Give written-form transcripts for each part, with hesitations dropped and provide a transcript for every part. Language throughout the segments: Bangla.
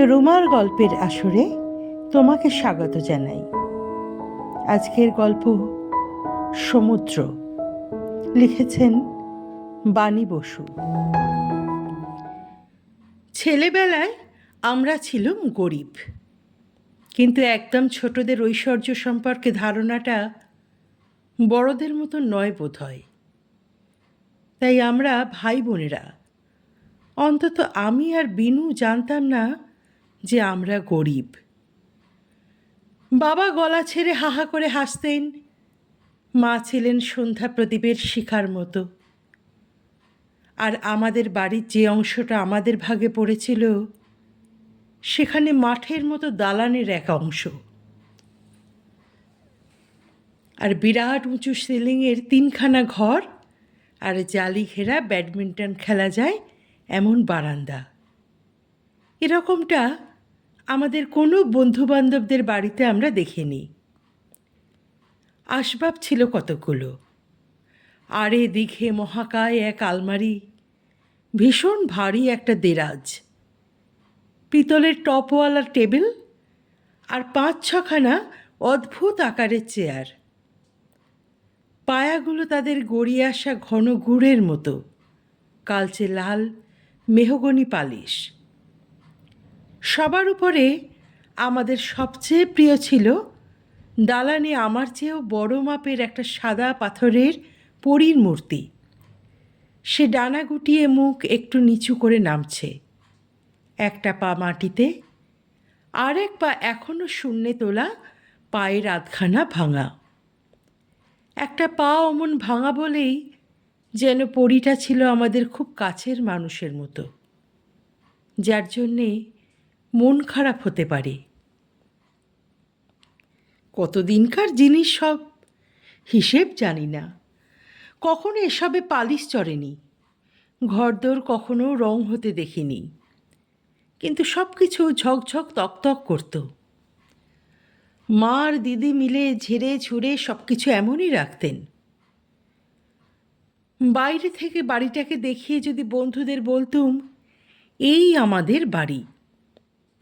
রুমার গল্পের আসরে তোমাকে স্বাগত জানাই। আজকের গল্প সমুদ্র, লিখেছেন বাণী বসু। ছেলেবেলায় আমরা ছিলাম গরিব, কিন্তু একদম ছোটদের ঐশ্বর্য সম্পর্কে ধারণাটা বড়দের মতো নয় বোধ হয়। তাই আমরা ভাই বোনেরা, অন্তত আমি আর বিনু, জানতাম না যে আমরা গরিব। বাবা গলা ছেড়ে হাহা করে হাসতেন, মা ছিলেন সন্ধ্যা প্রদীপের শিখার মতো। আর আমাদের বাড়ির যে অংশটা আমাদের ভাগে পড়েছিল, সেখানে মাঠের মতো দালানের এক অংশ, আর বিরাট উঁচু সিলিংয়ের 3খানা ঘর, আর জালি ঘেরা ব্যাডমিন্টন খেলা যায় এমন বারান্দা। এরকমটা আমাদের কোনো বন্ধুবান্ধবদের বাড়িতে আমরা দেখিনি। আসবাব ছিল কতগুলো, আর এদিকে মহাকায় এক আলমারি, ভীষণ ভারী একটা দেরাজ, পিতলের টপওয়ালা টেবিল, আর 5-6খানা অদ্ভুত আকারের চেয়ার। পায়াগুলো তাদের গড়িয়ে আসা ঘন গুড়ের মতো, কালচে লাল মেহগনি পালিশ। সবার উপরে আমাদের সবচেয়ে প্রিয় ছিল দালানে আমার চেয়েও বড় মাপের একটা সাদা পাথরের পরীর মূর্তি। সে ডানা গুটিয়ে মুখ একটু নিচু করে নামছে, একটা পা মাটিতে, আর এক পা এখনো শূন্যে তোলা, পায়ের আধখানা ভাঙা। একটা পা অমন ভাঙা বলেই যেন পরীটা ছিল আমাদের খুব কাছের মানুষের মতো, যার জন্যে মন খারাপ হতে পারে। কতদিনকার জিনিস সব, হিসেব জানি না। কখনো এসবে পালিশ চড়েনি, ঘরদোর কখনো রং হতে দেখিনি, কিন্তু সব কিছু ঝকঝক তকতক করত। মা আর দিদি মিলে ঝেড়ে ঝুড়ে সব কিছু এমনই রাখতেন। বাইরে থেকে বাড়িটাকে দেখিয়ে যদি বন্ধুদের বলতুম এই আমাদের বাড়ি,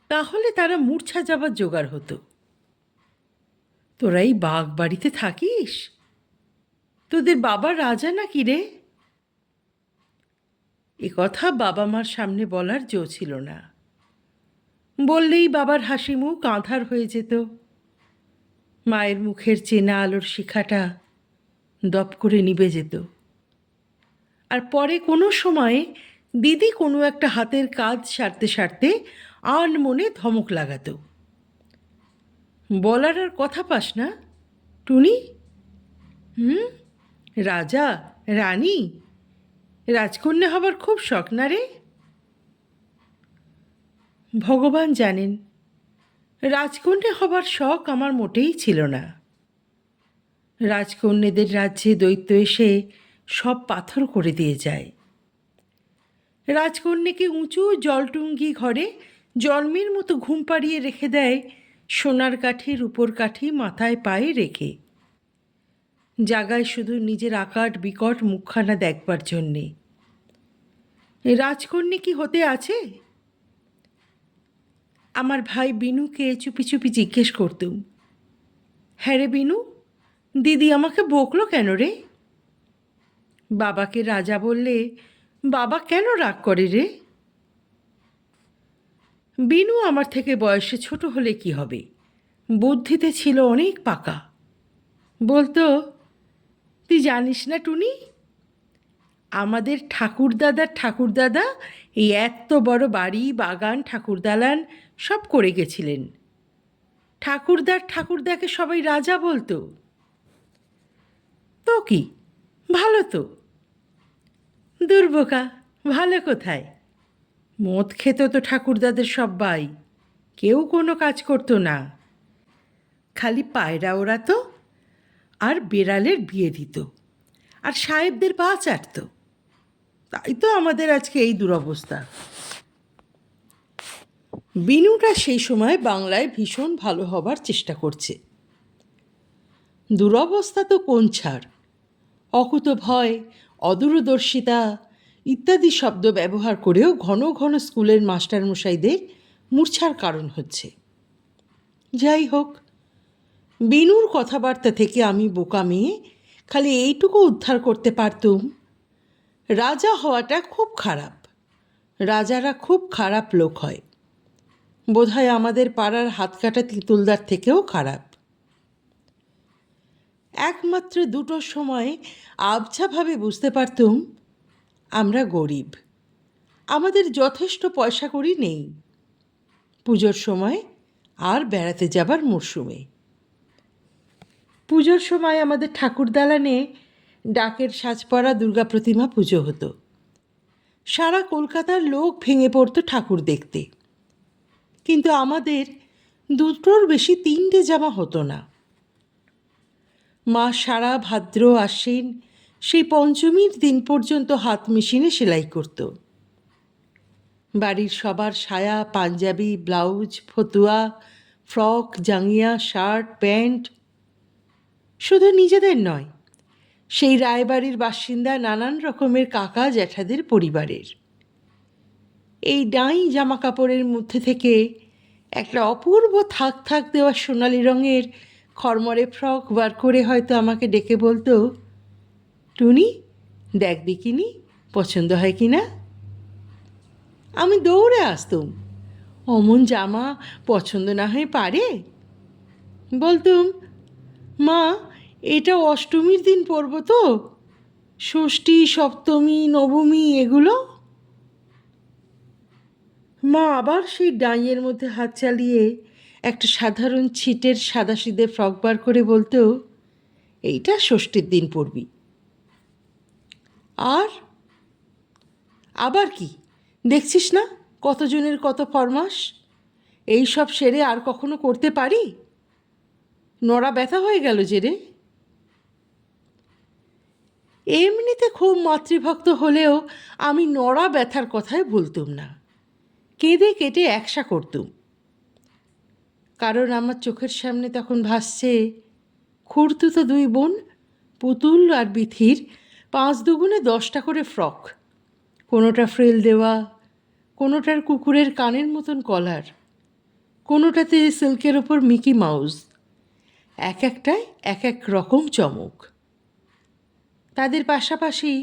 তাহলে তারা মূর্ছা যাবার জোগাড় হতো। তোরা এই বাঘ বাড়িতে থাকিস? তোদের বাবা রাজা নাকি রে? এ কথা বাবা মার সামনে বলার জো ছিল না। বললেই বাবার হাসি মুখ আঁধার হয়ে যেত, মায়ের মুখের চেনা আলোর শিখাটা দপ করে নিভে যেত। আর পরে কোনো সময়ে দিদি কোনো একটা হাতের কাজ সারতে সারতে আনমনে ধমক লাগাতো, বলার আর কথা পাস না টুনি? রাজা রানী রাজকন্যা হবার খুব শখ না রে? ভগবান জানেন, রাজকন্যা হবার শখ আমার মোটেই ছিল না। রাজকন্যাদের রাজ্যে দৈত্য এসে সব পাথর করে দিয়ে যায়। রাজকন্যাকে উঁচু জলটুঙ্গি ঘরে জন্মের মতো ঘুম পাড়িয়ে রেখে দেয়, সোনার কাঠি রূপোর কাঠি মাথায় পায়ে রেখে। জাগায় শুধু নিজের আকাট বিকট মুখখানা দেখবার জন্যে। রাজকন্যা কি হতে আছে? আমার ভাই বিনুকে চুপি চুপি জিজ্ঞেস করতুম, হ্যাঁ রে বিনু, দিদি আমাকে বকলো কেন রে? বাবাকে রাজা বললে বাবা কেন রাগ করে রে? বিনু আমার থেকে বয়সে ছোট হলে কি হবে, বুদ্ধিতে ছিল অনেক পাকা। বলতো, তুই জানিস না টুনি, আমাদের ঠাকুরদাদা এই এত বড় বাড়ি, বাগান, ঠাকুরদালান সব করে গেছিলেন। ঠাকুরদাকে সবাই রাজা বলতো। তো কি, ভালো তো? দুর্বোকা, ভালো কোথায়? মদ খেত তো ঠাকুরদাদের সব্বাই, কেউ কোনো কাজ করতো না, খালি পায়রা ওড়াতো আর বেড়ালের বিয়ে দিত আর সাহেবদের পা চাটত। তাই তো আমাদের আজকে এই দুরবস্থা। বিনুটা সেই সময় বাংলায় ভীষণ ভালো হবার চেষ্টা করছে। দুরবস্থা তো কোন ছাড়, অকুতভয়, অদূরদর্শিতা ইত্যাদি শব্দ ব্যবহার করেও ঘন ঘন স্কুলের মাস্টারমশাইদের মূর্ছার কারণ হচ্ছে। যাই হোক, বিনুর কথাবার্তা থেকে আমি বোকা মেয়ে খালি এইটুকু উদ্ধার করতে পারতুম, রাজা হওয়াটা খুব খারাপ, রাজারা খুব খারাপ লোক হয়, বোধহয় আমাদের পাড়ার হাতকাটা তিতুলদার থেকেও খারাপ। একমাত্র দুটোর সময় আবছাভাবে বুঝতে পারতুম আমরা গরিব, আমাদের যথেষ্ট পয়সা কড়ি নেই, পুজোর সময় আর বেড়াতে যাবার মরশুমে। পুজোর সময় আমাদের ঠাকুর দালানে ডাকের সাজ পরা দুর্গা প্রতিমা পুজো হতো। সারা কলকাতার লোক ভেঙে পড়তো ঠাকুর দেখতে, কিন্তু আমাদের দুটোর বেশি 3টে জামা হতো না। মা সারা ভাদ্র আশ্বিন সেই পঞ্চমীর দিন পর্যন্ত হাত মেশিনে সেলাই করত। বাড়ির সবার সায়া, পাঞ্জাবি, ব্লাউজ, ফতুয়া, ফ্রক, জাঙ্গিয়া, শার্ট, প্যান্ট, শুধু নিজেদের নয়, সেই রায়বাড়ির বাসিন্দা নানান রকমের কাকা জ্যাঠাদের পরিবারের। এই ডাঁই জামা কাপড়ের মধ্যে থেকে একটা অপূর্ব থাক থাক দেওয়া সোনালি রঙের খড়মড়ে ফ্রক বার করে হয়তো আমাকে ডেকে বলতো, টুনি দেখ দেখিনি, পছন্দ হয় কি না। আমি দৌড়ে আসতুম, অমন জামা পছন্দ না হয়ে পারে? বলতুম, মা এটা অষ্টমীর দিন পরব তো, ষষ্ঠী, সপ্তমী, নবমী এগুলো। মা আবার সেই ডাঁইয়ের মধ্যে হাত চালিয়ে একটা সাধারণ ছিটের সাদাসিধে ফ্রক বার করে বলতো, এইটা ষষ্ঠীর দিন পরবি। আর আবার কি, দেখছিস না কতজনের কত ফরমাস, এই সব সেরে আর কখনো করতে পারি? নড়া ব্যথা হয়ে গেল যে রে। এমনিতে খুব মাতৃভক্ত হলেও আমি নড়া ব্যথার কথায় ভুলতুম না, কেঁদে কেটে একসা করতুম। কারণ আমার চোখের সামনে তখন ভাসছে খুড়তুতো 2 বোন পুতুল আর বিথির 5 দুগুণে 10টা করে ফ্রক, কোনোটা ফ্রিল দেওয়া, কোনোটার কুকুরের কানের মতন কলার, কোনোটাতে সিল্কের ওপর মিকি মাউস, এক একটায় এক এক রকম চমক। তাদের পাশাপাশি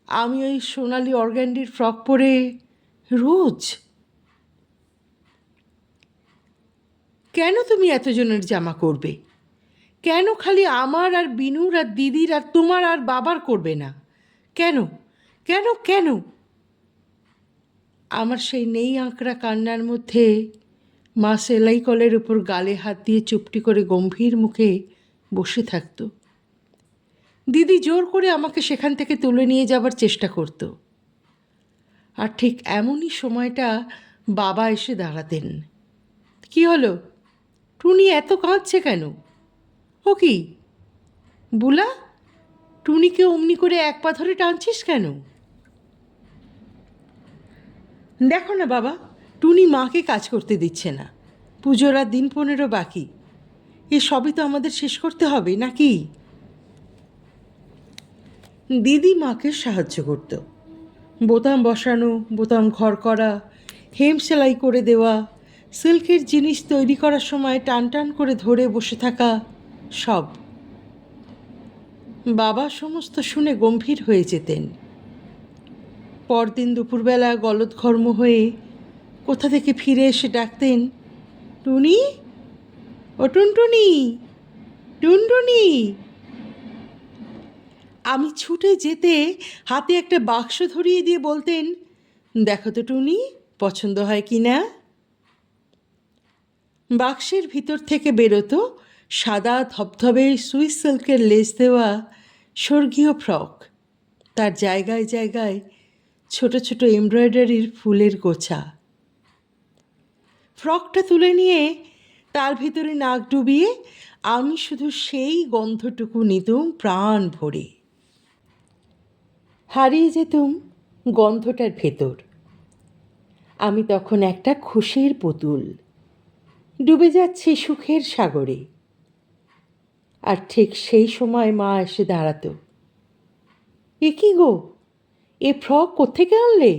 আমি ওই সোনালি অর্গ্যান্ডির ফ্রক পরে রোজ। কেন তুমি এতজনের জামা করবে? কেন খালি আমার আর বিনুর আর দিদির আর তোমার আর বাবার করবে না? কেন কেন কেন? আমার সেই নেই আঁকড়া কান্নার মধ্যে মা সেলাই কলের উপর গালে হাত দিয়ে চুপটি করে গম্ভীর মুখে বসে থাকত। দিদি জোর করে আমাকে সেখান থেকে তুলে নিয়ে যাবার চেষ্টা করত। আর ঠিক এমনই সময়টা বাবা এসে দাঁড়াতেন। কি হলো, টুনি এত কাঁদছে কেন? ও কি বুলা, টুনিকে অমনি করে এক পা ধরে টানছিস কেন? দেখো না বাবা, টুনি মাকে কাজ করতে দিচ্ছে না, পুজোর আর দিন 15 বাকি, এ সবই তো আমাদের শেষ করতে হবে নাকি? দিদি মাকে সাহায্য করত, বোতাম বসানো, বোতাম ঘর করা, হেম সেলাই করে দেওয়া, সিল্কের জিনিস তৈরি করার সময় টান টান করে ধরে বসে থাকা, সব। বাবা সমস্ত শুনে গম্ভীর হয়ে যেতেন। পরদিন দুপুরবেলা গলদঘর্ম হয়ে কোথা থেকে ফিরে এসে ডাকতেন, টুনি, ও টুনটুনি, টুনটুনি। আমি ছুটে যেতে হাতে একটা বাক্স ধরিয়ে দিয়ে বলতেন, দেখো তো টুনি, পছন্দ হয় কি না। বাক্সের ভিতর থেকে বেরোতো সাদা ধবধবে সুইস সিল্কের লেস দেওয়া স্বর্গীয় ফ্রক, তার জায়গায় জায়গায় ছোট ছোট এমব্রয়ডারির ফুলের গোছা। ফ্রকটা তুলে নিয়ে তার ভিতরে নাক ডুবিয়ে আমি শুধু সেই গন্ধটুকু নিতুম প্রাণ ভরে। হারিয়ে যেতুম গন্ধটার ভেতর। আমি তখন একটা খুশির পুতুল, ডুবে যাচ্ছি সুখের সাগরে। আর ঠিক সেই সময় মা এসে দাঁড়াতো। এ কি গো, এ ফ্রক কোত্থেকে আনলে?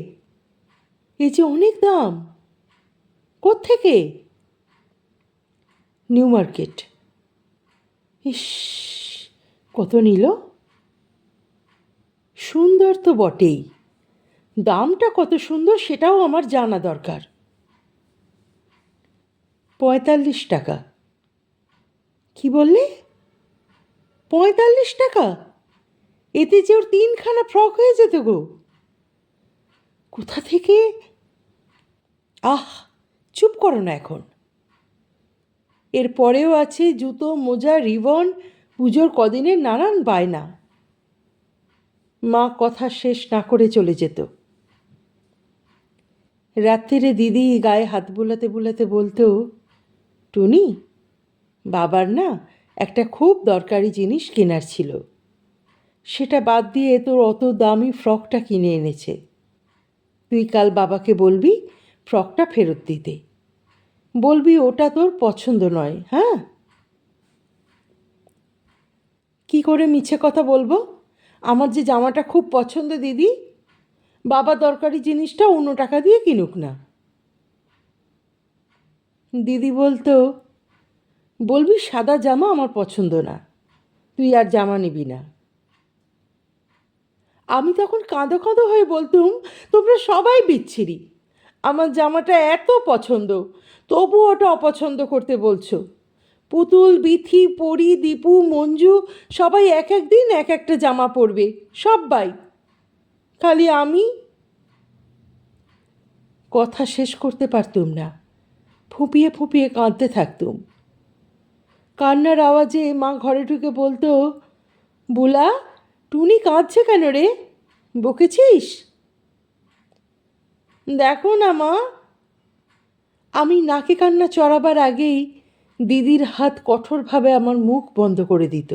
এ যে অনেক দাম, কোত্থেকে? New market. ইস, কত নিল? সুন্দর তো বটেই, দামটা কত সুন্দর সেটাও আমার জানা দরকার। ৪৫ টাকা। কি বললে? ৪৫ টাকা? এতে যে ওর 3খানা ফ্রক হয়ে যেত গো। কোথা থেকে? আহ, চুপ করো না এখন। এর পরেও আছে জুতো, মোজা, রিবন, পুজোর কদিনের নানান বায়না। মা কথা শেষ না করে চলে যেত। রাত্রিরে দিদি গায়ে হাত বুলাতে বুলাতে বলতো, টুনি, বাবার না একটা খুব দরকারি জিনিস কেনার ছিল, সেটা বাদ দিয়ে তোর অত দামি ফ্রকটা কিনে এনেছে। তুই কাল বাবাকে বলবি ফ্রকটা ফেরত দিতে। বলবি ওটা তোর পছন্দ নয়। হ্যাঁ? কি করে মিছে কথা বলবো? আমার যে জামাটা খুব পছন্দ দিদি, বাবা দরকারি জিনিসটা অন্য টাকা দিয়ে কিনুক না। দিদি বলতো, বলবি সাদা জামা আমার পছন্দ না, তুই আর জামা নিবি না। আমি তখন কাঁদো কাঁদো হয়ে বলতুম, তোমরা সবাই বিচ্ছিরি, আমার জামাটা এত পছন্দ, তবু ওটা অপছন্দ করতে বলছো। পুতুল, বিথি, পরি, দীপু, মঞ্জু সবাই এক এক দিন এক একটা জামা পরবে, সবাই। খালি আমি। কথা শেষ করতে পারতুম না, ফুঁপিয়ে ফুঁপিয়ে কাঁদতে থাকতুম। কান্নার আওয়াজে মা ঘরে ঢুকে বলতো, বুলা, টুনি কাঁদছে কেন রে? বকেছিস? দেখো না মা। আমি নাকে কান্না চড়াবার আগেই দিদির হাত কঠোরভাবে আমার মুখ বন্ধ করে দিত।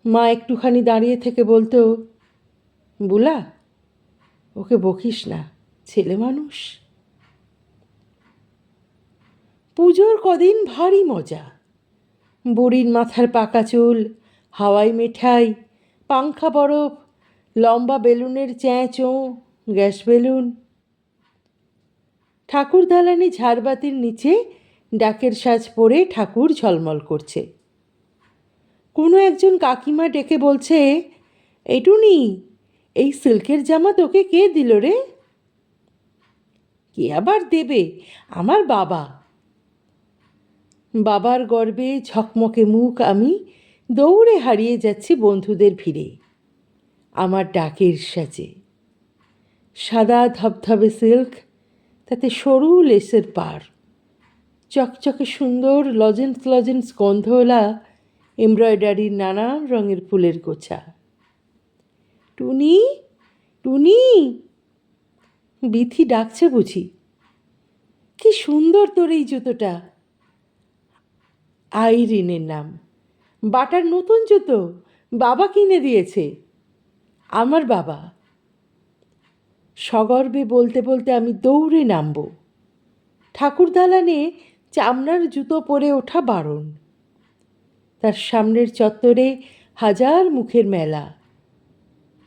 মা একটুখানি দাঁড়িয়ে থেকে বলতো, বুলা, ওকে বকিস না, ছেলে মানুষ। পুজোর কদিন ভারী মজা। বুড়ির মাথার পাকা চুল, হাওয়াই মিঠাই, পাংখা বরফ, লম্বা বেলুনের চ্যাঁচো, গ্যাস বেলুন। ঠাকুর দালানে ঝাড়বাতির নিচে ডাকের সাজ পরে ঠাকুর ঝলমল করছে। কোনো একজন কাকিমা ডেকে বলছে, এই টুনি, এই সিল্কের জামা তোকে কে দিল রে? কে আবার দেবে? আমার বাবা। বাবার গর্বে ঝকমকে মুখ আমি দৌড়ে হারিয়ে যাচ্ছি বন্ধুদের ভিড়ে, আমার ডাকের সাজে। সাদা ধবধবে সিল্ক, তাতে সরু লেসের পাড়, চকচকে সুন্দর লজেন্স লজেন্স গন্ধওয়ালা এমব্রয়ডারির নানান রঙের ফুলের গোছা। টুনি, টুনি, বিথি ডাকছে বুঝি। কি সুন্দর তোর এই জুতোটা। আইরিনের নাম। বাটার নতুন জুতো, বাবা কিনে দিয়েছে, আমার বাবা। সগর্বে বলতে বলতে আমি দৌড়ে নামব। ঠাকুর দালানে চামড়ার জুতো পরে ওঠা বারণ। তার সামনের চত্বরে হাজার মুখের মেলা,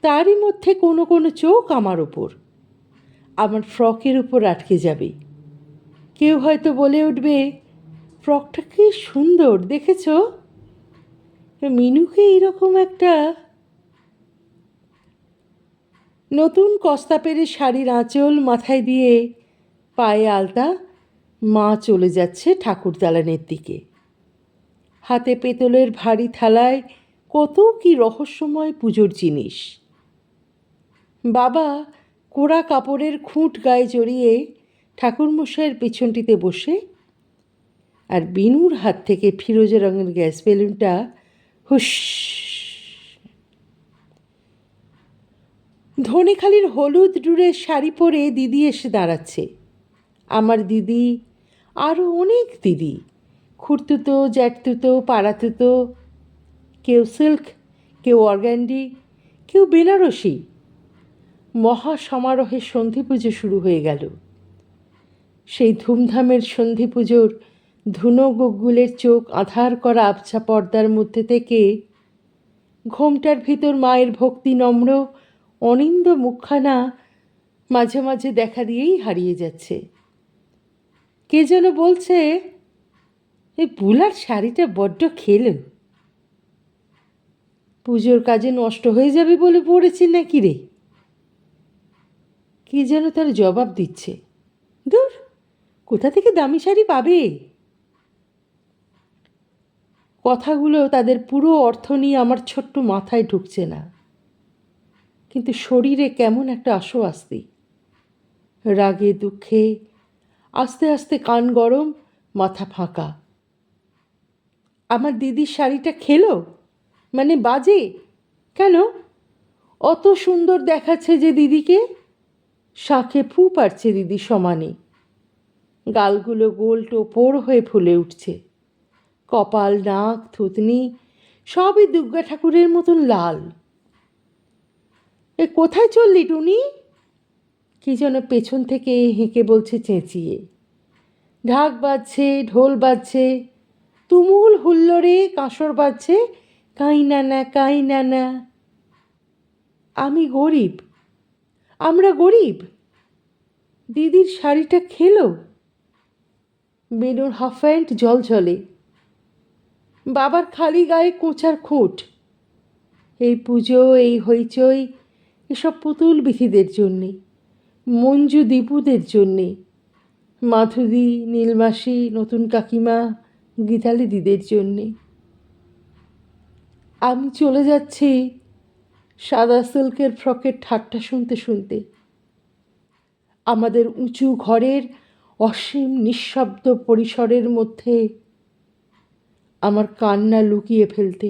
তারই মধ্যে কোনো কোনো চোখ আমার ওপর, আমার ফ্রকের উপর আটকে যাবে। কেউ হয়তো বলে উঠবে, ফ্রকটা কি সুন্দর দেখেছ? মিনুকে এরকম একটা। নতুন কস্তা পেরে শাড়ির আঁচল মাথায় দিয়ে, পায়ে আলতা, মা চলে যাচ্ছে ঠাকুর দালানের দিকে। হাতে পেতলের ভারী থালায় কত কি রহস্যময় পুজোর জিনিস। বাবা কোরা কাপড়ের খুঁট গায়ে জড়িয়ে ঠাকুরমশাইয়ের পেছনটিতে বসে, আর বিনুর হাত থেকে ফিরোজা রঙের গ্যাস বেলুনটা হুস। ধনেখালির হলুদ ডুরের শাড়ি পরে দিদি এসে দাঁড়াচ্ছে। আমার দিদি, আরও অনেক দিদি, খুড়তুতো, জ্যাঠতুতো, পাড়াতুতো। কেউ সিল্ক, কেউ অর্গ্যান্ডি, কেউ বেনারসি। মহা সমারোহে সন্ধি পুজো শুরু হয়ে গেল। সেই ধুমধামের সন্ধি পুজোর ধুনো গোগুলের চোখ আধার করা আবছা পর্দার মধ্যে থেকে ঘোমটার ভিতর মায়ের ভক্তি নম্র অনিন্দ মুখখানা মাঝে মাঝে দেখা দিয়েই হারিয়ে যাচ্ছে। কে যেন বলছে, এই বুলার শাড়িটা বড্ড খেলো, পুজোর কাজে নষ্ট হয়ে যাবে বলে পড়েছি নাকি রে। কে যেন তার জবাব দিচ্ছে, দূর, কোথা থেকে দামি শাড়ি পাবে। কথাগুলো তাদের পুরো অর্থ নিয়ে আমার ছোট্ট মাথায় ঢুকছে না, কিন্তু শরীরে কেমন একটা আশ্বস্তি। রাগে দুঃখে আস্তে আস্তে কান গরম, মাথা ফাঁকা। আমার দিদির শাড়িটা খেলো মানে বাজে কেন? অত সুন্দর দেখাচ্ছে যে দিদিকে। শাঁখে ফু পারছে দিদি সমানে, গালগুলো গোল টোপর হয়ে ফুলে উঠছে, কপাল নাক থুতনি সবই দুর্গা ঠাকুরের মতন লাল। এ কোথায় চললি টুনি? কি যেন পেছন থেকে হেঁকে বলছে চেঁচিয়ে। ঢাক বাজছে, ঢোল বাজছে, তুমুল হুল্লোড়ে কাঁসর বাজছে, কাই নানা কাই নানা। আমি গরিব, আমরা গরিব। দিদির শাড়িটা খেলো। বেনুর হাফ প্যান্ট ঝলঝলে, বাবার খালি গায়ে কোঁচার খুঁট। এই পুজো, এই হইচই, এসব পুতুল বিথিদের জন্যে, মঞ্জু দীপুদের জন্যে, মাধুদি, নীলমাসি, নতুন কাকিমা, গীতালি দিদের জন্যে। আমি চলে যাচ্ছি সাদা সিল্কের ফ্রকের ঠাট্টা শুনতে শুনতে, আমাদের উঁচু ঘরের অসীম নিঃশব্দ পরিসরের মধ্যে আমার কান্না লুকিয়ে ফেলতে।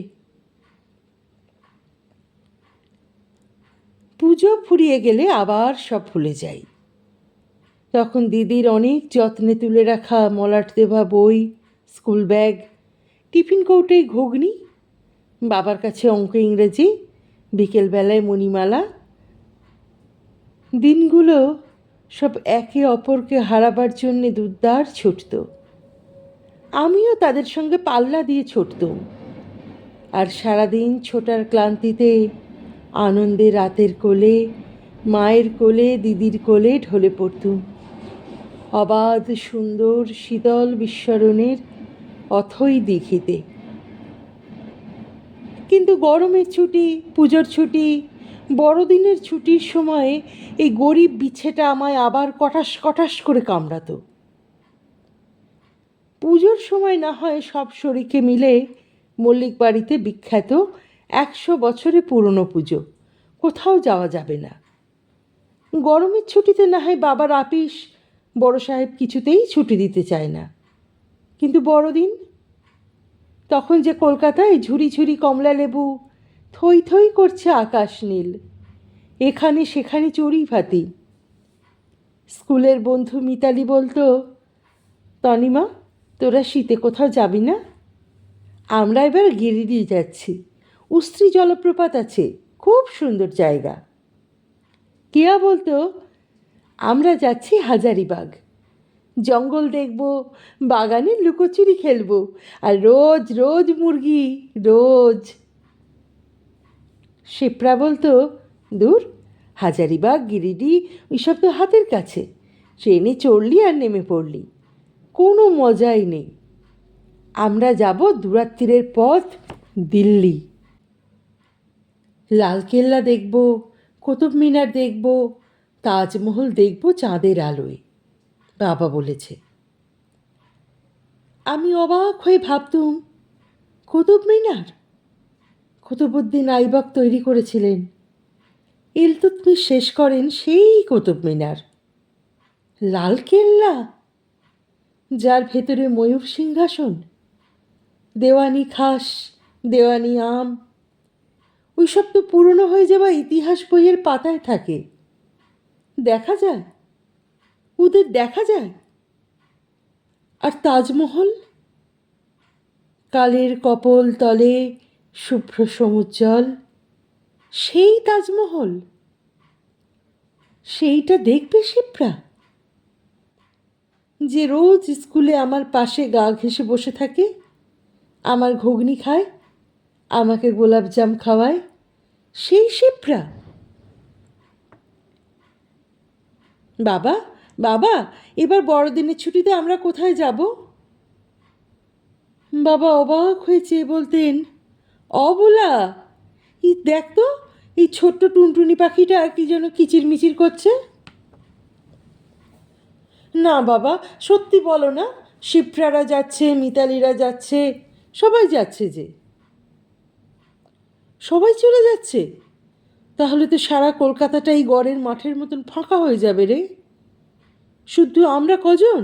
পুজো ফুরিয়ে গেলে আবার সব ভুলে যাই। তখন দিদির অনেক যত্নে তুলে রাখা মলাট দেওয়া বই, স্কুল ব্যাগ, টিফিন কৌটোয় ঘুগনি, বাবার কাছে অঙ্ক ইংরেজি, বিকেলবেলায় মণিমালা। দিনগুলো সব একে অপরকে হারাবার জন্যে দুর্দার ছুটত। আমিও তাদের সঙ্গে পাল্লা দিয়ে ছুটতুম, আর সারাদিন ছোটার ক্লান্তিতে আনন্দে রাতের কোলে, মায়ের কোলে, দিদির কোলে ঢলে পড়তুম অবাধ সুন্দর শীতল বিস্মরণের অথই দিঘিতে। কিন্তু গরমের ছুটি, পুজোর ছুটি, বড়দিনের ছুটির সময়ে এই গরিব বিছেটা আমায় আবার কটাস কটাস করে কামড়াতো। পুজোর সময় না হয় সব শরিকে মিলে মল্লিক বাড়িতে বিখ্যাত 100 বছরে পুরনো পুজো, কোথাও যাওয়া যাবে না। গরমের ছুটিতে না হয় বাবার আপিস, বড় সাহেব কিছুতেই ছুটি দিতে চায় না। কিন্তু বড়দিন, তখন যে কলকাতায় ঝুরি ঝুরি কমলা লেবু থই থই করছে আকাশ নীল, এখানে সেখানে চড়ি ভাতি। স্কুলের বন্ধু মিতালি বলতো, তনিমা, তোরা শীতে কোথাও যাবি না? আমরা এবার গিরিডি যাচ্ছি, উস্ত্রি জলপ্রপাত আছে, খুব সুন্দর জায়গা। কেয়া বলতো, আমরা যাচ্ছি হাজারিবাগ, জঙ্গল দেখব, বাগানে লুকোচুরি খেলবো, আর রোজ রোজ মুরগি, রোজ। শিপ্রা বলতো, দূর, হাজারিবাগ গিরিডি ওইসব তো হাতের কাছে, ট্রেনে চড়লি আর নেমে পড়লি, কোনো মজাই নেই। আমরা যাব দূরাত্মীরের পথ, দিল্লি। লালকেল্লা দেখব, কুতুব মিনার দেখব, তাজমহল দেখব চাঁদের আলোয়, বাবা বলেছে। আমি অবাক হয়ে ভাবতুম, কুতুব মিনার? কুতুবউদ্দিন আইবক তৈরি করেছিলেন, ইলতুৎমিশ শেষ করেন সেই কুতুব মিনার। লালকেল্লা, যার ভেতরে ময়ূর সিংহাসন, দেওয়ানি খাস, দেওয়ানি আম, ওইসব তো পুরনো হয়ে যাওয়া ইতিহাস বইয়ের পাতায় থাকে। দেখা যায়, ওদের দেখা যায়। আর তাজমহল, কালের কপোল তলে শুভ্র সমুজ্জ্বল, সেই তাজমহল, সেইটা দেখবে শিপ্রা, যে রোজ স্কুলে আমার পাশে গা ঘেঁষে বসে থাকে, আমার ঘুগনি খায়, আমাকে গোলাপজাম খাওয়ায়, সেই শিপ্রা। বাবা, বাবা, এবার বড়দিনের ছুটিতে আমরা কোথায় যাব? বাবা অবাক হয়ে চেয়ে বলতেন, অবলা, এই দেখ তো, এই ছোট্ট টুনটুনি পাখিটা কি যেন কিচিরমিচির করছে। না বাবা, সত্যি বলো না, শিপ্রারা যাচ্ছে, মিতালিরা যাচ্ছে, সবাই যাচ্ছে যে। সবাই চলে যাচ্ছে? তাহলে তো সারা কলকাতাটাই গড়ের মাঠের মতন ফাঁকা হয়ে যাবে রে। শুধু আমরা কজন?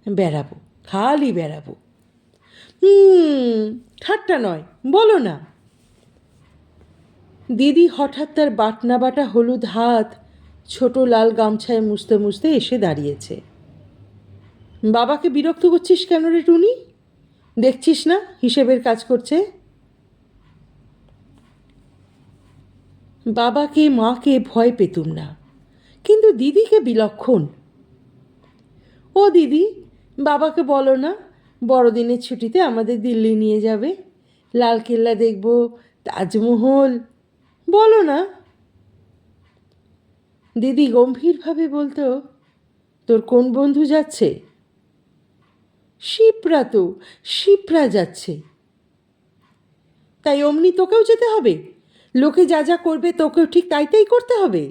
বেড়াবো, খালি বেড়াবো। ঠাট্টা নয়, বলো না। দিদি হঠাৎ তার বাটনা বাটা হলুদ হাত ছোট লাল গামছায় মুছতে মুছতে এসে দাঁড়িয়েছে। বাবাকে বিরক্ত করছিস কেন রে টুনি? দেখছিস না হিসেবের কাজ করছে? বাবাকে মাকে ভয় পেতুম না, কিন্তু দিদিকে বিলক্ষণ। ও দিদি, বাবাকে বলো না বড়দিনের ছুটিতে আমাদের দিল্লি নিয়ে যাবে, লালকেল্লা দেখব, তাজমহল, বলো না। দিদি গম্ভীরভাবে বলতো, তোর কোন বন্ধু যাচ্ছে? শিপ্রা, তো শিপ্রা যাচ্ছে। তাই অমনি তোকেও যেতে হবে? লোকে যা যা করবে তোকেও ঠিক তাই তাই করতে হবে?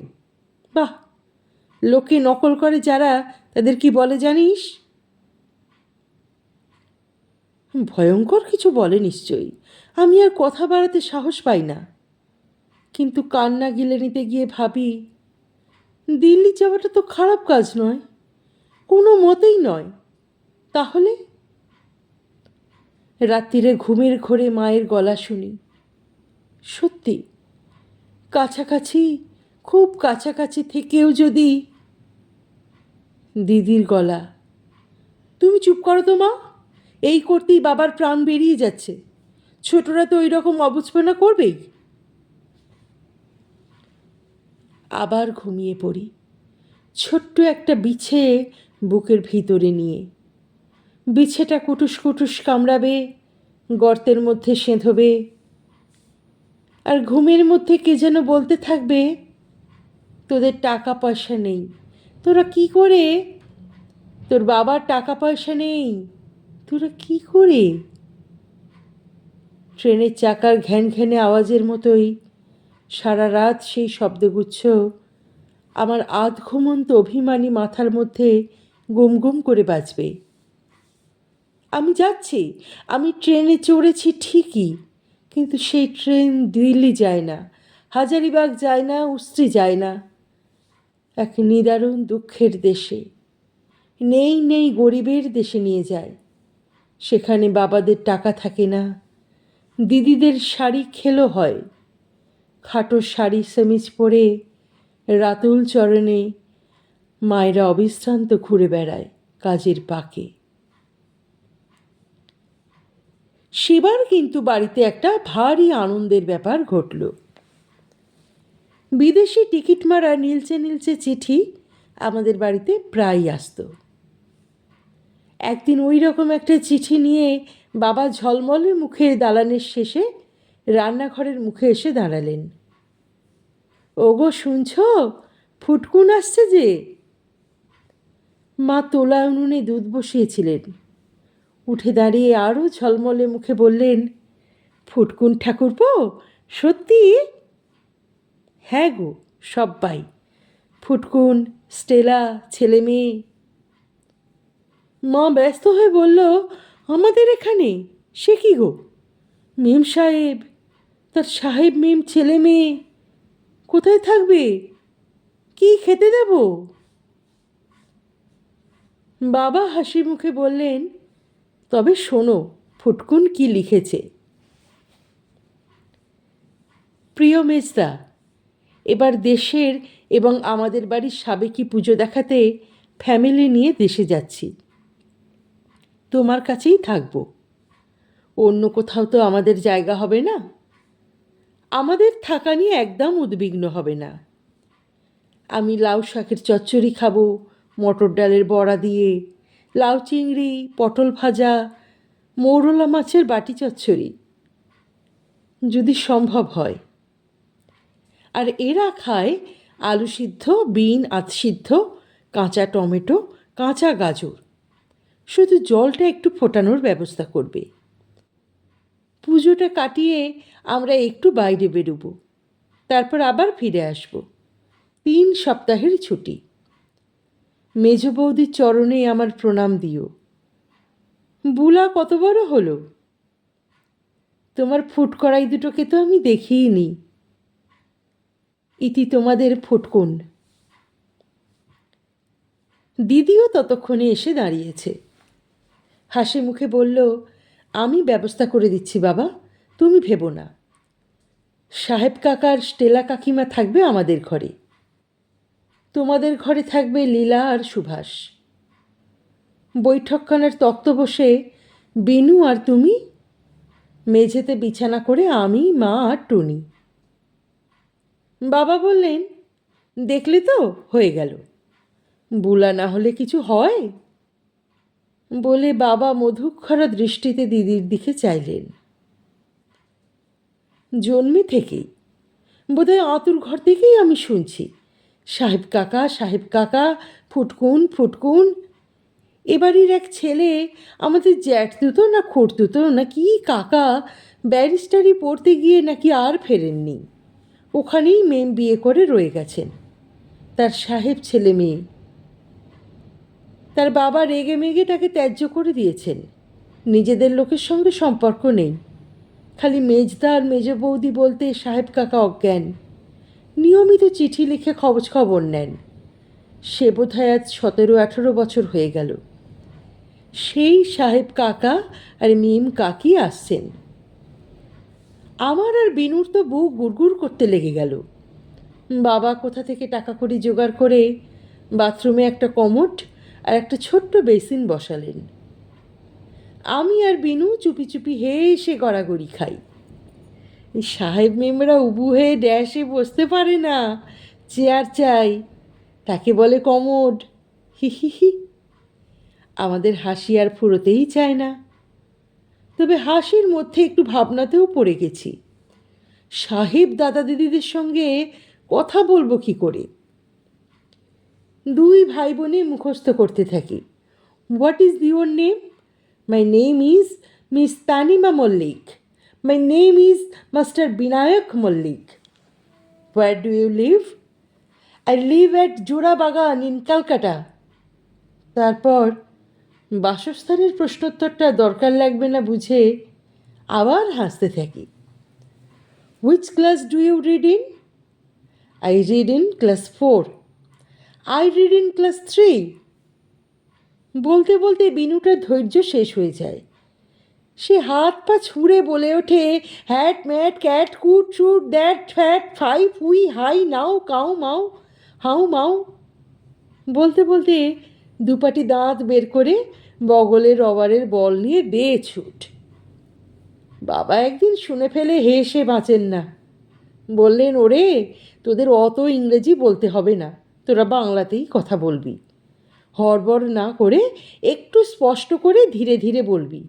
বাহ, লোকে নকল করে যারা, তাদের কি বলে জানিস? ভয়ঙ্কর কিছু বলে নিশ্চয়ই, আমি আর কথা বাড়াতে সাহস পাই না। কিন্তু কান্না গিলে নিতে গিয়ে ভাবি, দিল্লি যাওয়াটা তো খারাপ কাজ নয়, কোনো মতেই নয়। তাহলে রাত্রিরে ঘুমের ঘোরে মায়ের গলা শুনি। সত্যি, কাছাকাছি, খুব কাছাকাছি থেকেও যদি। দিদির গলা, তুমি চুপ করো তো মা, এই করতেই বাবার প্রাণ বেরিয়ে যাচ্ছে। ছোটরা তো ওই রকম অবুঝপনা করবেই। আবার ঘুমিয়ে পড়ি, ছোট্ট একটা বিছে বুকের ভিতরে নিয়ে। বিছেটা কুটুস কুটুস কামড়াবে, গর্তের মধ্যে সেঁধবে, আর ঘুমের মধ্যে কে যেন বলতে থাকবে, তোদের টাকা পয়সা নেই, তোরা কি করে, তোর বাবার টাকা পয়সা নেই, তোরা কি করে। ট্রেনের চাকার ঘ্যান ঘ্যানে আওয়াজের মতোই সারা রাত সেই শব্দগুচ্ছ আমার আধ ঘুমন্ত অভিমানী মাথার মধ্যে গুম গুম করে বাজবে। আমি যাচ্ছি, আমি ট্রেনে চড়েছি ঠিকই, কিন্তু সেই ট্রেন দিল্লি যায় না, হাজারিবাগ যায় না, উস্ত্রি যায় না। এক নিদারুণ দুঃখের দেশে, নেই নেই গরিবের দেশে নিয়ে যায়। সেখানে বাবাদের টাকা থাকে না, দিদিদের শাড়ি খেলো হয়, খাটো শাড়ি সেমিজ পরে রাতুল চরণে মায়েরা অবিশ্রান্ত ঘুরে বেড়ায় কাজের পাকে। সেবার কিন্তু বাড়িতে একটা ভারী আনন্দের ব্যাপার ঘটল। বিদেশি টিকিট মারা নীলচে নীলচে চিঠি আমাদের বাড়িতে প্রায়ই আসতো। একদিন ওই রকম একটা চিঠি নিয়ে বাবা ঝলমলে মুখে দালানের শেষে রান্নাঘরের মুখে এসে দাঁড়ালেন। ওগো শুনছ, ফুটকুন আসছে যে। মা তোলা উনুনে দুধ বসিয়েছিলেন, উঠে দাঁড়িয়ে আরও ঝলমলে মুখে বললেন, ফুটকুন ঠাকুরপো, সত্যি? হ্যাঁ গো, সব্বাই, ফুটকুন, স্টেলা, ছেলে মেয়ে। মা ব্যস্ত হয়ে বলল, আমাদের এখানে? সে কি গো, মেম সাহেব, তার সাহেব মেম ছেলে মেয়ে কোথায় থাকবে, কি খেতে দেব? বাবা হাসি মুখে বললেন, তবে শোনো ফুটকুন কি লিখেছে। প্রিয় মেজদা, এবার দেশের এবং আমাদের বাড়ির সাবেকি পুজো দেখাতে ফ্যামিলি নিয়ে দেশে যাচ্ছি। তোমার কাছেই থাকব, অন্য কোথাও তো আমাদের জায়গা হবে না। আমাদের থাকা নিয়ে একদম উদ্বিগ্ন হবে না। আমি লাউ শাকের চচ্চড়ি খাবো, মটর ডালের বড়া দিয়ে, লাউ চিংড়ি, পটল ভাজা, মৌরলা মাছের বাটি চচ্চড়ি, যদি সম্ভব হয়। আর এরা খায় আলু সিদ্ধ, বিন আধ সিদ্ধ, কাঁচা টমেটো, কাঁচা গাজর, শুধু জলটা একটু ফোটানোর ব্যবস্থা করবে। পুজোটা কাটিয়ে আমরা একটু বাইরে বেরোবো, তারপর আবার ফিরে আসব। 3 সপ্তাহের ছুটি। মেজ বৌদির চরণে আমার প্রণাম দিও। বুলা কত বড় হলো? তোমার ফুটকড়াই দুটোকে তো আমি দেখিইনি। ইতি তোমাদের ফুটকুন। দিদিও ততক্ষণে এসে দাঁড়িয়েছে। হাসি মুখে বলল, আমি ব্যবস্থা করে দিচ্ছি বাবা, তুমি ভেবো না। সাহেব কাকার স্টেলা কাকিমা থাকবে আমাদের ঘরে, তোমাদের ঘরে থাকবে লীলা আর সুভাষ। বৈঠকখানার তক্ত বসে বিনু আর তুমি, মেঝেতে বিছানা করে আমি, মা আর টুনি। বাবা বললেন, দেখলে তো হয়ে গেল, বুলা না হলে কিছু হয়? বলে বাবা মধুক্ষরা দৃষ্টিতে দিদির দিকে চাইলেন। জন্মে থেকেই, বোধহয় আতুর ঘর থেকেই আমি শুনছি, সাহেব কাকা, সাহেব কাকা, ফুটকুন ফুটকুন। এবাড়ির এক ছেলে, আমাদের জ্যাঠতুতো না খুড়তুতো না কি কাকা, ব্যারিস্টারি পড়তে গিয়ে নাকি আর ফেরেননি, ওখানেই মেম বিয়ে করে রয়ে গেছেন। তার সাহেব ছেলে মেয়ে। তার বাবা রেগে মেগে তাকে ত্যায্য করে দিয়েছেন। নিজেদের লোকের সঙ্গে সম্পর্ক নেই, খালি মেজদা আর মেজ বৌদি বলতে সাহেব কাকা অজ্ঞান। নিয়মিত চিঠি লিখে খোঁজ খবর নেন। সে বোধহয় আজ 17-18 বছর হয়ে গেল। সেই সাহেব কাকা আর মিম কাকি আসছেন। আমার আর বিনুর তো বুক গুড়গুড় করতে লেগে গেল। বাবা কোথা থেকে টাকা কড়ি জোগাড় করে বাথরুমে একটা কমোড আর একটা ছোট্ট বেসিন বসালেন। আমি আর বিনু চুপি চুপি হেসে গড়াগড়ি খাই। সাহেব মেমরা উবু হয়ে ড্যাশে বসতে পারে না, চেয়ার চাই, তাকে বলে কমোড। হি হি হি। আমাদের হাসি আর ফুরোতেই চায় না। তবে হাসির মধ্যে একটু ভাবনাতেও পড়ে গেছি, সাহেব দাদা দিদিদের সঙ্গে কথা বলবো কি করে। 2 ভাই বোনে মুখস্থ করতে থাকি। What is your name? My name is Miss Tanima Mallick. My name is master Binayak Mallick. Where do you live? I live at Jorabagan in Calcutta. তারপর বাসস্থানের প্রশ্নোত্তরটা দরকার লাগবে না বুঝে আবার হাসতে থাকি। Which class do you read in? I read in class 4। I read in class 3। বলতে বলতে বিনুটার ধৈর্য শেষ হয়ে যায়। সে হাত পা ছুঁড়ে বলে ওঠে, হ্যাট ম্যাট ক্যাট কুট চুট দ্যাট ফ্যাট ফাই ফুই হাই নাও কাউ মাও হাউ মাও। বলতে বলতে দুপাটি দাঁত বের করে বগলের রবারের বল নিয়ে দে ছুট। বাবা একদিন শুনে ফেলে হেসে বাঁচেন না। বললেন, ওরে তোদের অত ইংরেজি বলতে হবে না, তোরা বাংলাতেই কথা বলবি। হড়বড় না করে একটু স্পষ্ট করে ধীরে ধীরে বলবি,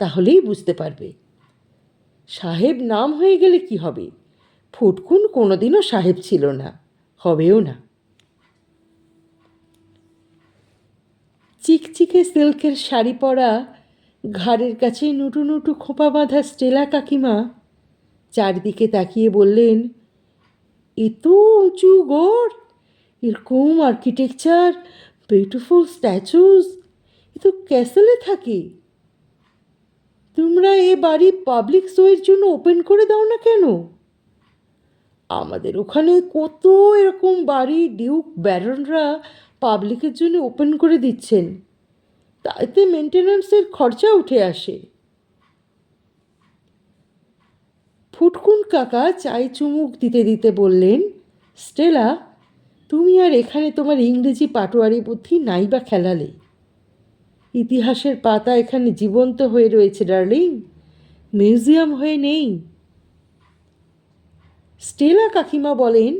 তাহলেই বুঝতে পারবে। সাহেব নাম হয়ে গেলে কি হবে? ফুটকুন কোনোদিনও সাহেব ছিল না, হবেও না। চিকচিকে সিল্কের শাড়ি পরা, ঘাড়ের কাছে নুটু নুটু খোঁপা বাঁধা স্টেলা কাকিমা চারদিকে তাকিয়ে বললেন, এত উঁচু গড়, এরকম আর্কিটেকচার, বিউটিফুল স্ট্যাচুজ, এ তো ক্যাসেলে থাকে। তোমরা এ বাড়ি পাবলিক শোয়ের জন্য ওপেন করে দাও না কেন? আমাদের ওখানে কত এরকম বাড়ি ডিউক ব্যারনরা পাবলিকের জন্য ওপেন করে দিচ্ছেন, তাতে মেনটেন্যান্সের খরচা উঠে আসে। ফুটকুন কাকা চাই চুমুক দিতে দিতে বললেন, স্টেলা, তুমি আর এখানে তোমার ইংরেজি পাটোয়ারি বুদ্ধি নাই বা খেলালে। ইতিহাসের পাতা এখানে জীবন্ত হয়ে রয়েছে ডার্লিং, মিউজিয়াম হয়ে নেই। স্টেলা কাকিমা বলেন,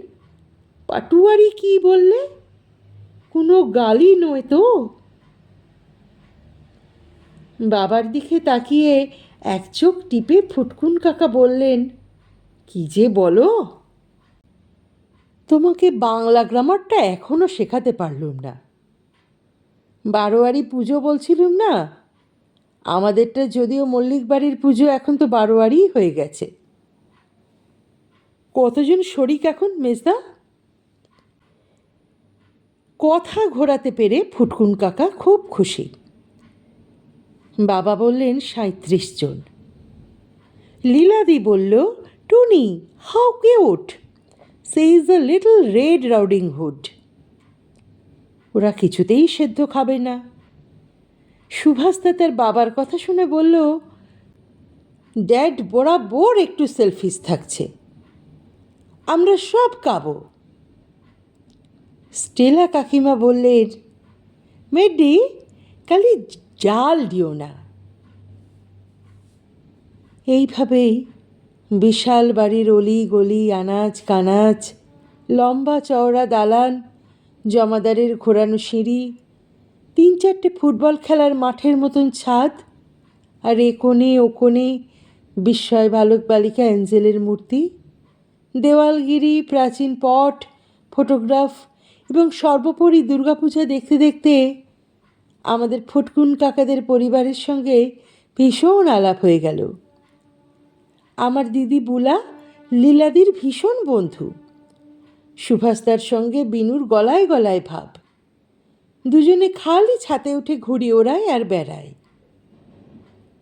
পাটুয়ারি কি বললে? কোনো গালি নয় তো? বাবার দিকে তাকিয়ে এক চোখ টিপে ফুটকুন কাকা বললেন, কি যে বলো, তোমাকে বাংলা গ্রামারটা এখনও শেখাতে পারলুম না। বারোয়ারি পুজো বলছিলুম না, আমাদেরটা যদিও মল্লিক বাড়ির পুজো, এখন তো বারোয়ারিই হয়ে গেছে। কতজন শরিক এখন মেজদা? কথা ঘোরাতে পেরে ফুটকুন কাকা খুব খুশি। বাবা বললেন ৩৭ জন। লীলাদি বলল, Tuni, how cute, she is a little red riding hood. ওরা কিছুতেই সেদ্ধ খাবে না। সুভাষদা তার বাবার কথা শুনে বলল, ড্যাড বরাবর একটু সেলফিশ থাকছে, আমরা সব খাবো। স্টেলা কাকিমা বললেন, মেডি, খালি জাল দিও না। এইভাবেই বিশাল বাড়ির অলি গলি, আনাজ কানাজ, লম্বা চওড়া দালান, জমাদারের ঘোরানো সিঁড়ি, ৩-৪টে ফুটবল খেলার মাঠের মতন ছাদ, আর এ কোণে ও কোণে বিস্ময় বালক বালিকা অ্যাঞ্জেলের মূর্তি, দেওয়ালগিরি, প্রাচীন পট, ফটোগ্রাফ এবং সর্বোপরি দুর্গাপূজা দেখতে দেখতে আমাদের ফুটকুন কাকাদের পরিবারের সঙ্গে ভীষণ আলাপ হয়ে গেল। আমার দিদি বুলা লীলাদির ভীষণ বন্ধু। সুভাষদার সঙ্গে বিনুর গলায় গলায় ভাব। দুজনে খালি ছাতে উঠে ঘুড়ি ওড়ায় আর বেড়ায়।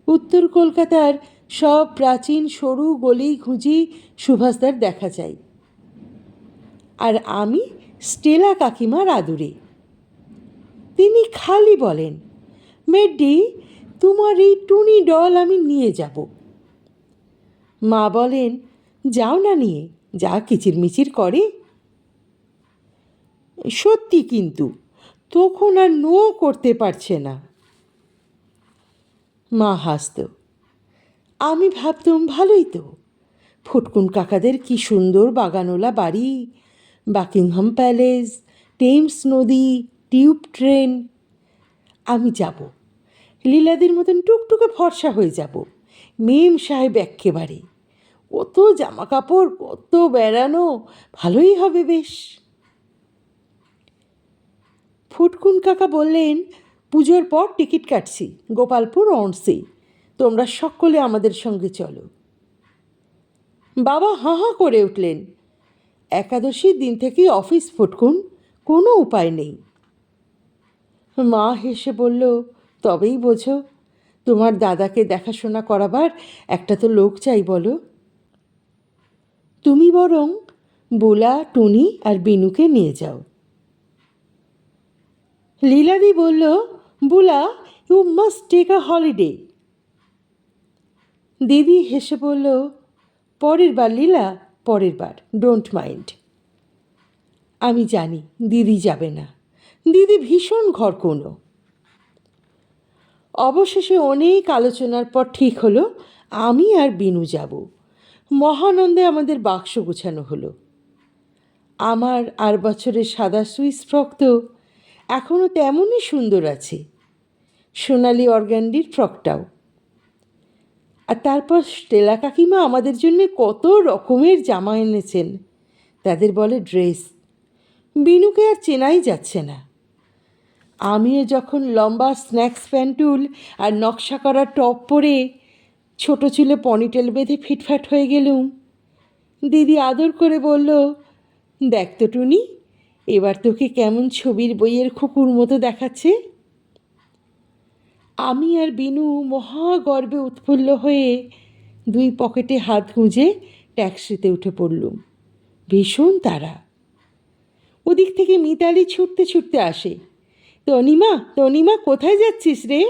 উত্তর কলকাতার সব প্রাচীন সরু গলি ঘুঁজি সুভাষদার দেখা যায়। আর আমি স্টেলা কাকিমার আদুরে। তিনি খালি বলেন, মেডি, তোমার এই টুনি ডল আমি নিয়ে যাব। মা বলেন, যাও না নিয়ে, যা কিচিরমিচির করে। সত্যি কিন্তু তখন আর নো করতে পারছে না। মা হাসত। আমি ভাবতাম, ভালোই তো, ফুটকুন কাকাদের কি সুন্দর বাগানোলা বাড়ি, বাকিংহাম প্যালেস, টেমস নদী, টিউব ট্রেন। আমি যাব, লীলাদের মতন টুকটুকে ফর্সা হয়ে যাব, মেম সাহেব এক্কেবারে। কত জামা কাপড়, কত বেড়ানো, ভালোই হবে বেশ। ফুটকুন কাকা বললেন, পুজোর পর টিকিট কাটছি, গোপালপুর অনসি, তোমরা সকলে আমাদের সঙ্গে চলো। বাবা হাঁ হাঁ করে উঠলেন। একাদশীর দিন থেকেই অফিস ফুটকুন, কোনো উপায় নেই। মা হেসে বলল, তবেই বোঝো, তোমার দাদাকে দেখাশোনা করাবার একটা তো লোক চাই বলো। তুমি বরং বুলা, টুনি আর বিনুকে নিয়ে যাও। লীলাদি বলল, Bula, you must take a holiday. দিদি হেসে বলল, পরের বার লীলা, পরের বার, ডোন্ট মাইন্ড। আমি জানি দিদি যাবে না, দিদি ভীষণ ঘরকোনো। অবশেষে অনেক আলোচনার পর ঠিক হলো আমি আর বিনু যাব। মহানন্দে আমাদের বাক্স গোছানো হলো। আমার আর বছরের সাদা সুইস ফ্রক তো এখনও তেমনই সুন্দর আছে, সোনালি অর্গ্যান্ডির ফ্রকটাও। আর তারপর স্টেলা কাকিমা আমাদের জন্য কত রকমের জামা এনেছেন, তাদের বলে ড্রেস। বিনুকে আর চেনাই যাচ্ছে না। আমিও যখন লম্বা স্ন্যাক্স প্যান্টুল আর নকশা করা টপ পরে ছোটো চুলে পনিটেল বেঁধে ফিটফাট হয়ে গেলুম, দিদি আদর করে বলল, দেখ তো টুনি, এবার তোকে কেমন ছবির বইয়ের খুকুর মতো দেখাচ্ছে। আমি আর বিনু মহাগর্বে উৎফুল্ল হয়ে দুই পকেটে হাত গুঁজে ট্যাক্সিতে উঠে পড়লুম। ভীষণ তাড়া। ওদিক থেকে মিতালি ছুটতে ছুটতে আসে, তনিমা, তনিমা, কোথায় যাচ্ছিস রে?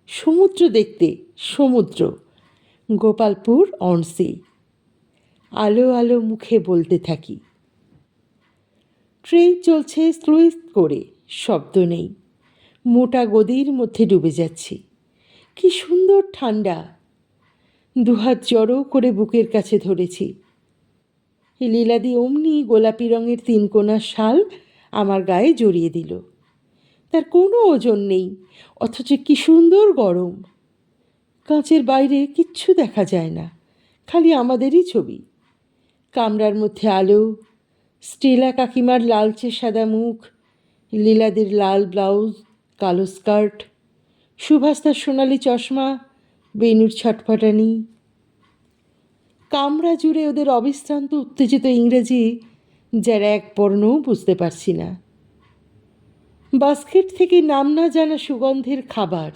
সমুদ্র দেখতে, সমুদ্র, গোপালপুর অনসি। আলো আলো মুখে বলতে থাকি। ট্রেন চলছে স্লুইস করে, শব্দ নেই। মোটা গদির মধ্যে ডুবে যাচ্ছি। কি সুন্দর ঠান্ডা। দুহাত জড়ো করে বুকের কাছে ধরেছি। লীলাদি অমনি গোলাপি রঙের 3 কোণা শাল আমার গায়ে জড়িয়ে দিল। তার কোনো ওজন নেই, অথচ কি সুন্দর গরম। কাঁচের বাইরে কিচ্ছু দেখা যায় না, খালি আমাদেরই ছবি। কামরার মধ্যে আলো, স্টেলা কাকিমার লালচে সাদা মুখ, লীলাদের লাল ব্লাউজ, কালো স্কার্ট, সুভাষতার সোনালি চশমা, বেনুর ছটফটানি। কামরা জুড়ে ওদের অবিশ্রান্ত উত্তেজিত ইংরেজি, যার এক বর্ণও বুঝতে পারছি না। বাস্কেট থেকে নাম না জানা সুগন্ধের খাবার,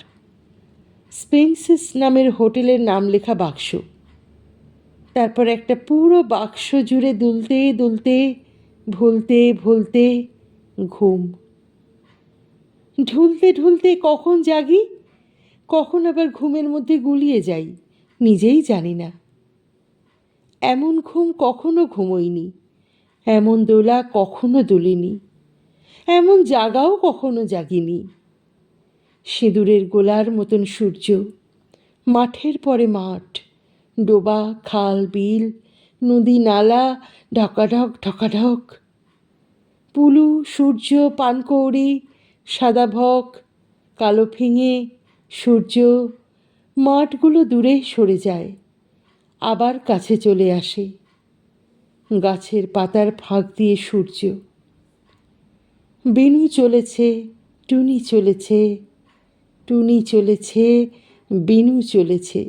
স্পেন্সিস নামের হোটেলের নাম লেখা বাক্স, তারপর একটা পুরো বাক্স জুড়ে দুলতে দুলতে, ভুলতে ভুলতে ঘুম। ঢুলতে ঢুলতে কখন জাগি, কখন আবার ঘুমের মধ্যে গুলিয়ে যাই, নিজেই জানি না। এমন ঘুম কখনো ঘুমোইনি, এমন দোলা কখনো দুলিনি, এমন জাগাও কখনো জাগিনি। সিঁদুরের গোলার মতন সূর্য, মাঠের পরে মাঠ, ডোবা, খাল, বিল, নদী, নালা, ঢকাঢক ঢকাঢক। পুলু, সূর্য, পানকৌড়ি, সাদা ভক, কালো ফিঙে, সূর্য। মাঠগুলো দূরে সরে যায়, আবার কাছে চলে আসে। গাছের পাতার ফাঁক দিয়ে সূর্য। বেনু চলেছে, টুনি চলেছে, টুনি চলেছে, বেনু চলেছে।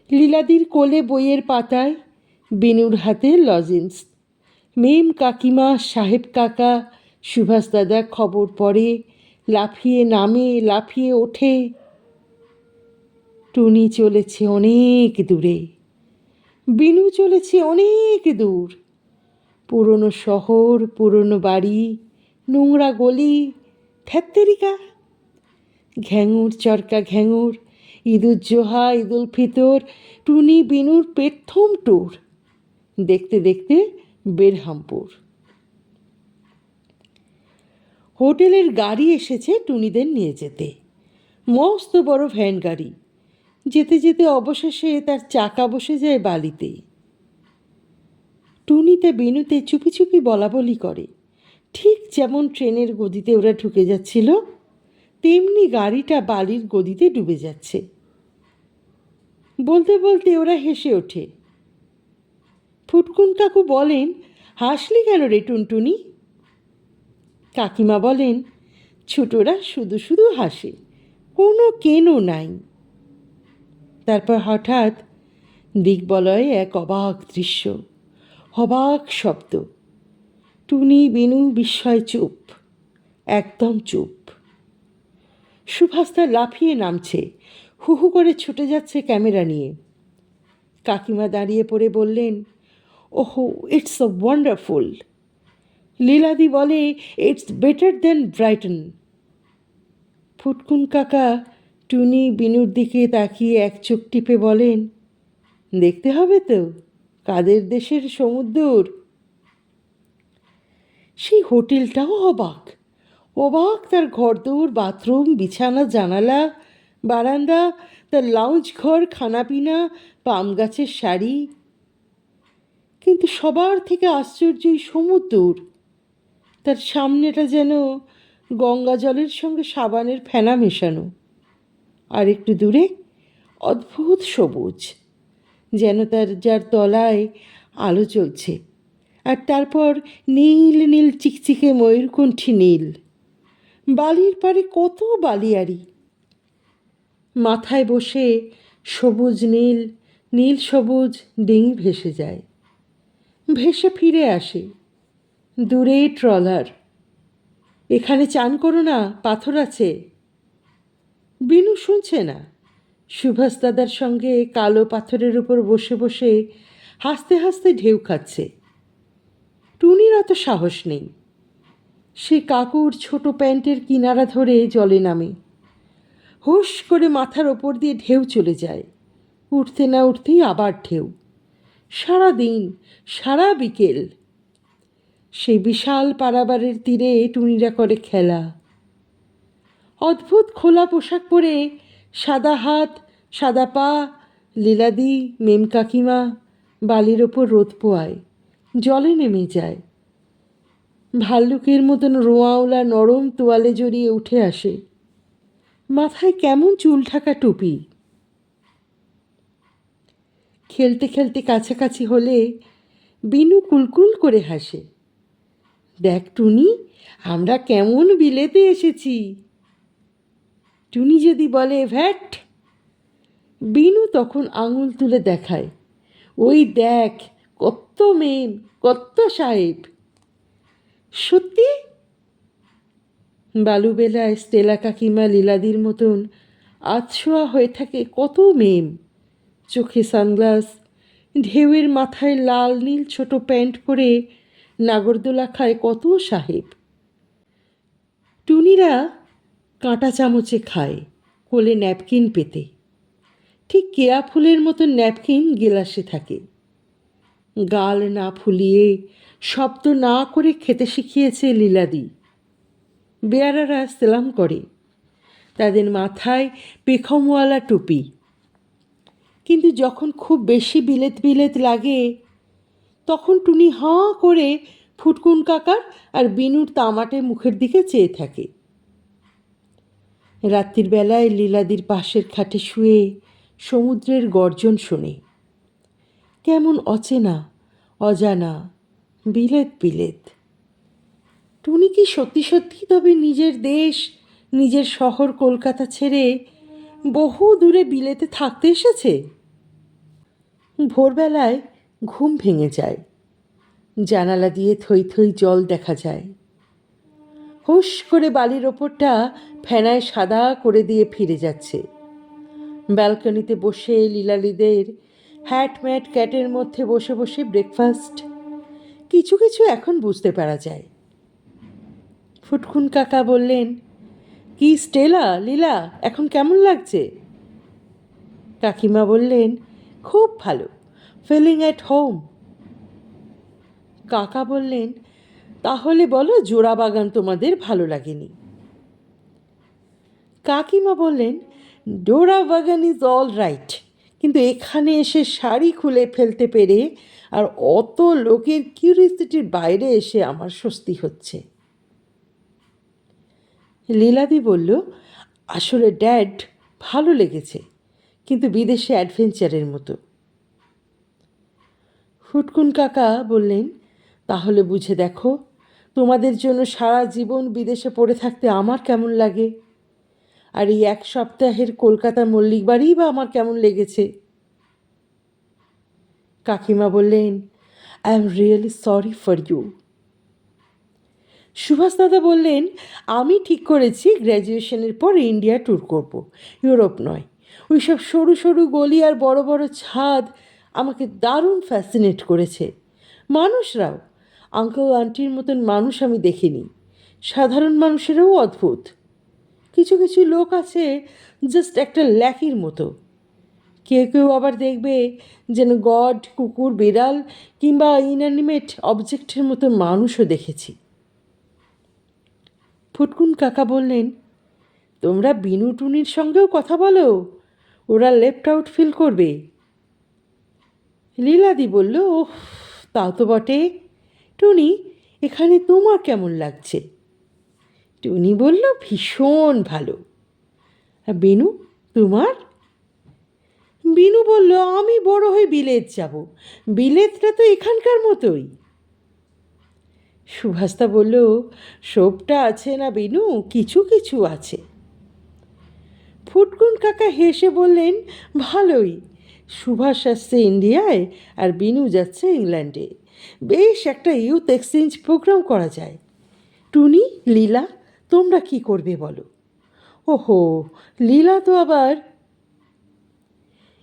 লীলাদির কোলে বইয়ের পাতায়, বেনুর হাতে লজেন্স। মেম কাকিমা, সাহেব কাকা, সুভাষ দাদা খবর পড়ে, লাফিয়ে নামে, লাফিয়ে ওঠে। টুনি চলেছে অনেক দূরে, বেনু চলেছে অনেক দূর। পুরনো শহর, পুরনো বাড়ি, নোংরা গলি, ধ্যাত্তেরিকা। ঘ্যাঙুর চরকা ঘ্যাঙুর, ঈদুজ্জোহা, ঈদুল ফিতর, টুনি বেনুর প্রথম ট্যুর। দেখতে দেখতে বেরহামপুর। হোটেলের গাড়ি এসেছে টুনিদের নিয়ে যেতে, মস্ত বড় ভ্যান গাড়ি। যেতে যেতে অবশেষে তার চাকা বসে যায় বালিতে। টুনিতে বেনুতে চুপি চুপি বলা বলি করে, ঠিক যেমন ট্রেনের গদিতে ওরা ঢুকে যাচ্ছিল, তেমনি গাড়িটা বালির গদিতে ডুবে যাচ্ছে। বলতে বলতে ওরা হেসে ওঠে। ফুটকুন কাকু বলেন, হাসলি কেন রে টুনটুনি? কাকিমা বলেন, ছোটরা শুধু শুধু হাসে, কোনো কেনও নাই। তারপর হঠাৎ দিগ্বলয়ে এক অবাক দৃশ্য, অবাক শব্দ। টুনি বেনু বিস্ময় চুপ, একদম চুপ। সুভাষদা লাফিয়ে নামছে, হু হু করে ছুটে যাচ্ছে ক্যামেরা নিয়ে। কাকিমা দাঁড়িয়ে পড়ে বললেন, ওহো, ইটস সো ওয়ান্ডারফুল। লীলাদি বলে, it's better than Brighton. Futkun কাকা টুনি বিনুর দিকে তাকিয়ে এক চোখ টিপে বলেন, দেখতে হবে তো কাদের দেশের সমুদ্র। সেই হোটেলটাও অবাক, অবাক তার ঘরদৌর, বাথরুম, বিছানা, জানালা, বারান্দা, তার লাউঞ্জ ঘর, খানাপিনা, পাম গাছের শাড়ি। কিন্তু সবার থেকে আশ্চর্য এই সমুদ্র। তার সামনেটা যেন গঙ্গা জলের সঙ্গে সাবানের ফেনা মেশানো, আর একটু দূরে অদ্ভুত সবুজ, যেন যার তলায় আলো জ্বলছে। আর তারপর নীল নীল চিকচিকে ময়ূরকণ্ঠী নীল। বালির পাড়ে কত বালিয়াড়ি, মাথায় বসে সবুজ নীল, নীল সবুজ ডিঙি ভেসে যায়, ভেসে ফিরে আসে। দূরে ট্রলার, এখানে চান করো না, পাথর আছে। বিনু শুনছে না। সুভাষ দাদার সঙ্গে কালো পাথরের উপর বসে বসে হাসতে হাসতে ঢেউ খাচ্ছে। টুনির অত সাহস নেই। সে কাকুর ছোট প্যান্টের কিনারা ধরে জলে নামে। হুশ করে মাথার ওপর দিয়ে ঢেউ চলে যায়, উঠতে না উঠতেই আবার ঢেউ। সারা দিন, সারা বিকেল সেই বিশাল পারাবারের তীরে টুনিরা করে খেলা। অদ্ভুত খোলা পোশাক পরে, সাদা হাত, সাদা পা, লীলাদি, মেম কাকিমা বালির ওপর রোদ পোয়ায়, জলে নেমে যায়। ভাল্লুকের মতন রোঁয়াওলা নরম তোয়ালে জড়িয়ে উঠে আসে। মাথায় কেমন চুল ঢাকা টুপি। খেলতে খেলতে কাছাকাছি হলে বিনু কুলকুল করে হাসে। দেখ টুনি, আমরা কেমন বিলেতে এসেছি। টুনি যদি বলে ভ্যাট, বিনু তখন আঙুল তুলে দেখায়, ওই দেখ, কত মেম, কত সাহেব। সত্যি? বালুবেলায় স্টেলা কাকিমা লীলাদির মতন আধশোয়া হয়ে থাকে কত মেম, চোখে সানগ্লাস, ঢেউয়ের মাথায় লাল নীল ছোট প্যান্ট পরে নাগরদোলা খায় কত সাহেব। টুনিরা কাঁটা চামচে খায়, কোলে ন্যাপকিন পেতে, ঠিক কেয়া ফুলের মতন ন্যাপকিন গেলাসে থাকে। গাল না ফুলিয়ে, শব্দ না করে খেতে শিখিয়েছে লীলাদি। বেয়ারারা সেলাম করে, তাদের মাথায় পেখমওয়ালা টুপি। কিন্তু যখন খুব বেশি বিলেত বিলেত লাগে, তখন টুনি হাঁ করে ফুটকুন কাকার আর বিনুর তামাটে মুখের দিকে চেয়ে থাকে। রাত্রির বেলায় লীলাদির পাশের খাটে শুয়ে সমুদ্রের গর্জন শোনে, কেমন অচেনা, অজানা, বিলেত বিলেত। টুনি কি সত্যি সত্যি তবে নিজের দেশ, নিজের শহর কলকাতা ছেড়ে বহু দূরে বিলেতে থাকতে এসেছে? ভোরবেলায় ঘুম ভেঙে যায়, জানালা দিয়ে থই থই জল দেখা যায়। হুশ করে বালির ওপরটা ফেনায় সাদা করে দিয়ে ফিরে যাচ্ছে। ব্যালকনিতে বসে লীলালিদের হ্যাট ম্যাট ক্যাটের মধ্যে বসে বসে ব্রেকফাস্ট। কিছু কিছু এখন বুঝতে পারা যায়। ফুটকুন কাকা বললেন, কি স্টেলা, লীলা, এখন কেমন লাগছে? কাকিমা বললেন, খুব ভালো, ফিলিং অ্যাট হোম। কাকা বললেন, তাহলে বলো জোড়া বাগান তোমাদের ভালো লাগেনি। কাকিমা বললেন, ডোরা বাগান ইজ অল রাইট, কিন্তু এখানে এসে শাড়ি খুলে ফেলতে পেরে আর অত লোকের কিউরিয়াসিটির বাইরে এসে আমার স্বস্তি হচ্ছে। লীলাদি বলল, আসলে ড্যাড ভালো লেগেছে, কিন্তু বিদেশে অ্যাডভেঞ্চারের মতো। ফুটকুন কাকা বললেন, তাহলে বুঝে দেখো, তোমাদের জন্য সারা জীবন বিদেশে পড়ে থাকতে আমার কেমন লাগে, আর এই এক সপ্তাহের কলকাতা মল্লিক বাড়িই বা আমার কেমন লেগেছে। কাকিমা বললেন, I am really sorry for you. Subhash দাদা বললেন, আমি ঠিক করেছি গ্র্যাজুয়েশনের পর ইন্ডিয়া ট্যুর করব, ইউরোপ নয়। ওইসব সরু সরু গলি আর বড় বড় ছাদ আমাকে দারুণ ফ্যাসিনেট করেছে। মানুষরাও, আঙ্কেল আন্টির মতন মানুষ আমি দেখিনি। সাধারণ মানুষেরাও অদ্ভুত। কিছু কিছু লোক আছে জাস্ট একটা ল্যাকির মতো। কেউ কেউ আবার দেখবে যেন গড, কুকুর, বিড়াল কিংবা ইনঅ্যানিমেট অবজেক্টের মতো মানুষও দেখেছি। ফুটকুন কাকা বললেন, তোমরা বিনু টুনির সঙ্গেও কথা বলো, ওরা লেফট আউট ফিল করবে। লীলাদি বলল, ওহ, তাও তো বটে। টুনি, এখানে তোমার কেমন লাগছে? টুনি বলল, ভীষণ ভালো। আর বিনু, তোমার? বিনু বলল, আমি বড় হয়ে বিলেত যাব, বিলেতটা তো এখানকার মতোই। সুভাষদা বলল, সবটা আছে না বিনু, কিছু কিছু আছে। ফুটকুন কাকা হেসে বললেন, ভালোই, সুভাষ আসছে ইন্ডিয়ায় আর বিনু যাচ্ছে ইংল্যান্ডে, বেশ একটা ইউথ এক্সচেঞ্জ প্রোগ্রাম করা যায়। টুনি, লীলা, তোমরা কি করবে বলো? ওহো, লীলা তো আবার।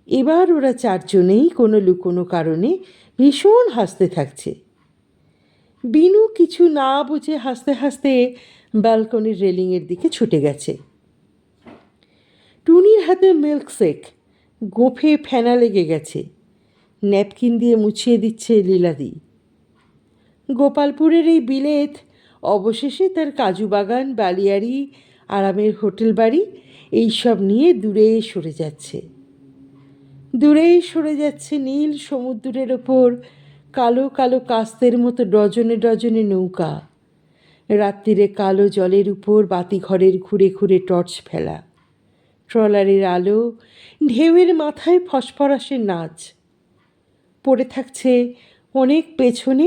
এবার ওরা চারজনেই কোনো লুকোনো কারণে ভীষণ হাসতে থাকছে। বিনু কিছু না বুঝে হাসতে হাসতে ব্যালকনির রেলিংয়ের দিকে ছুটে গেছে। টুনির হাতে মিল্কশেক, গোঁফে ফেনা লেগে গেছে, ন্যাপকিন দিয়ে মুছিয়ে দিচ্ছে লীলাদি। গোপালপুরের এই বিলেত অবশেষে তার কাজু বাগান, বালিয়াড়ি, আরামের হোটেল বাড়ি এইসব নিয়ে দূরে সরে যাচ্ছে। দূরে সরে যাচ্ছে নীল সমুদ্রের ওপর কালো কালো কাস্তের মতো ডজনে ডজনে নৌকা, রাত্রিরে কালো জলের উপর বাতিঘরের ঘুরে ঘুরে টর্চ ফেলা, ট্রলারের আলো, ঢেউয়ের মাথায় ফসফরাসের নাচ। পড়ে থাকছে অনেক পেছনে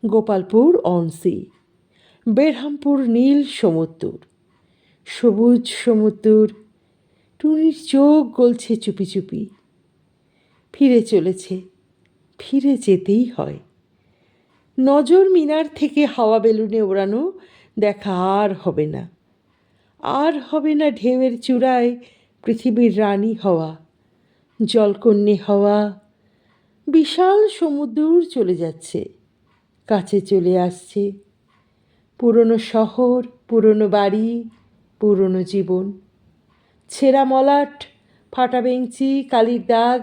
গোপালপুর অন সি। বেরহামপুর নীল সমুদ্র, সবুজ সমুদ্র। টুনির চোখ গলছে চুপি চুপি। ফিরে চলেছে, ফিরে যেতেই হয়। নজর মিনার থেকে হাওয়া বেলুনে ওড়ানো দেখা আর হবে না, আর হবে না ঢেউয়ের চূড়ায় পৃথিবীর রানী হওয়া, জলকন্যে হওয়া। বিশাল সমুদ্র চলে যাচ্ছে, কাছে চলে আসছে। পুরনো শহর, পুরনো বাড়ি, পুরনো জীবন। ছেঁড়া মলাট, ফাটা বেঞ্চি, কালির দাগ,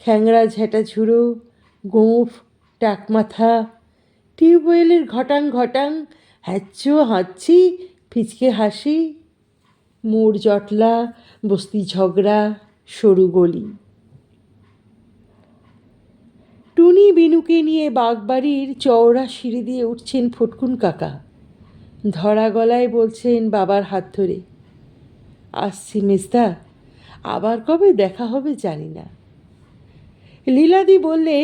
খ্যাংরা ঝেঁটা ঝুড়ো, গোঁফ, টাকমাথা, টিউবওয়েলের ঘটাং ঘটাং, হ্যাচ্চো হাঁচি, ফিচকে হাসি, মোড় জটলা, বস্তি ঝগড়া, সরু গলি। টুনি বিনুকে নিয়ে বাগবাড়ির চওড়া সিঁড়ি দিয়ে উঠছেন ফটকুন কাকা। ধরা গলায় বলছেন বাবার হাত ধরে, আসছি মেজদা, আবার কবে দেখা হবে জানি না। লীলাদি বললে,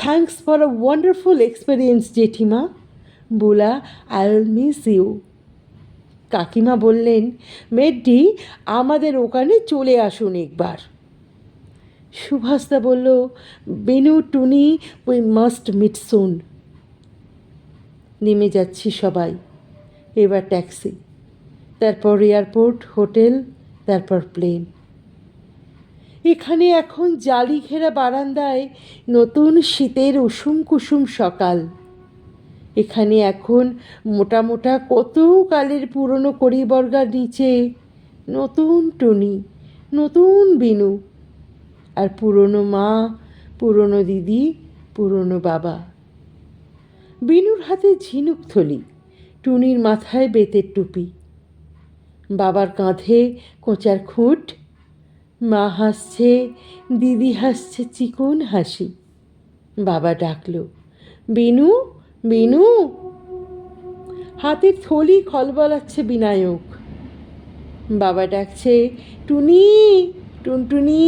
thanks for a wonderful experience জেঠিমা, বোলা আই উইল মিস ইউ। কাকিমা বললেন, মেড্ডি আমাদের ওখানে চলে আসুন একবার। সুভাষদা বলল, বেনু টুনি উই মাস্ট মিট সুন। নেমে যাচ্ছি সবাই। এবার ট্যাক্সি, তারপর এয়ারপোর্ট, হোটেল, তারপর প্লেন। এখানে এখন জালি ঘেরা বারান্দায় নতুন শীতের উষুম কুসুম সকাল। এখানে এখন মোটা মোটা কত কালের পুরনো কড়িবর্গার নিচে নতুন টুনি, নতুন বিনু, আর পুরনো মা, পুরনো দিদি, পুরনো বাবা। বিনুর হাতে ঝিনুক থলি, টুনির মাথায় বেতের টুপি, বাবার কাঁধে কোঁচার খুঁট। মা হাসছে, দিদি হাসছে চিকন হাসি। বাবা ডাকল, বিনু, বিনু। হাতের থলি খলবলাচ্ছে বিনায়ক। বাবা ডাকছে, টুনি, টুনটুনি।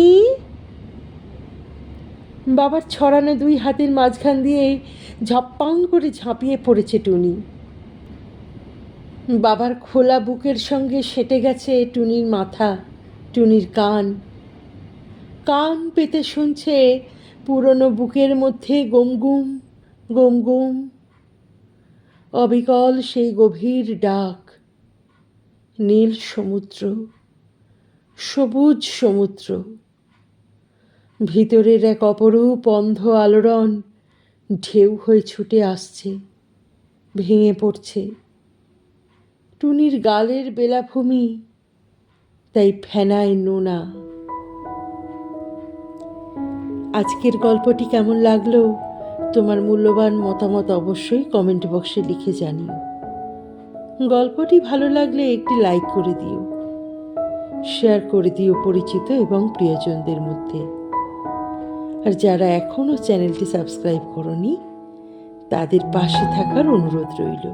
বাবার ছড়ানো দুই হাতের মাঝখান দিয়ে ঝপ্পাং করে ঝাঁপিয়ে পড়েছে টুনি। বাবার খোলা বুকের সঙ্গে সেটে গেছে টুনির মাথা, টুনির কান। কান পেতে শুনছে পুরনো বুকের মধ্যে গুম গুম, অবিকল সেই গভীর ডাক। নীল সমুদ্র, সবুজ সমুদ্র, ভিতরের এক অপরূপ অন্ধ আলোড়ন ঢেউ হয়ে ছুটে আসছে, ভেঙে পড়ছে। টুনির গালের বেলাভূমি তাই ফেনায় নোনা। আজকের গল্পটি কেমন লাগলো তোমার মূল্যবান মতামত অবশ্যই কমেন্ট বক্সে লিখে জানিও। গল্পটি ভালো লাগলে একটি লাইক করে দিও, শেয়ার করে দিও পরিচিত এবং প্রিয়জনদের মধ্যে। আর যারা এখনও চ্যানেলটি সাবস্ক্রাইব করনি তাদের পাশে থাকার অনুরোধ রইল।